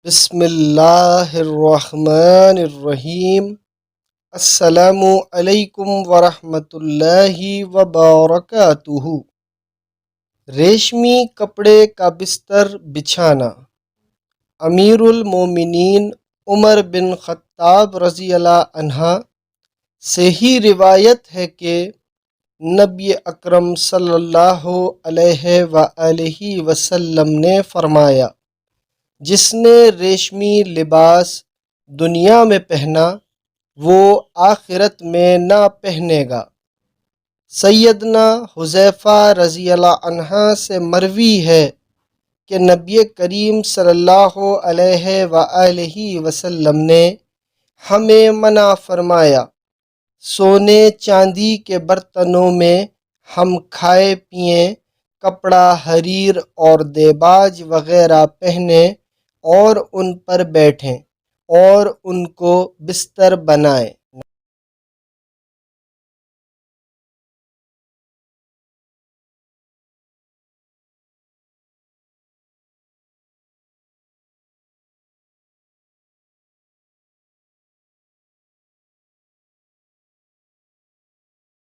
بسم اللہ الرحمن الرحیم۔ السلام علیکم ورحمۃ اللہ وبرکاتہ۔ ریشمی کپڑے کا بستر بچھانا۔ امیر المومنین عمر بن خطاب رضی اللہ عنہ سے ہی روایت ہے کہ نبی اکرم صلی اللہ علیہ وآلہ وسلم نے فرمایا، جس نے ریشمی لباس دنیا میں پہنا وہ آخرت میں نہ پہنے گا۔ سیدنا حذیفہ رضی اللہ عنہ سے مروی ہے کہ نبی کریم صلی اللہ علیہ وآلہ وسلم نے ہمیں منع فرمایا، سونے چاندی کے برتنوں میں ہم کھائے پئیں، کپڑا حریر اور دیباج وغیرہ پہنیں اور ان پر بیٹھیں اور ان کو بستر بنائیں۔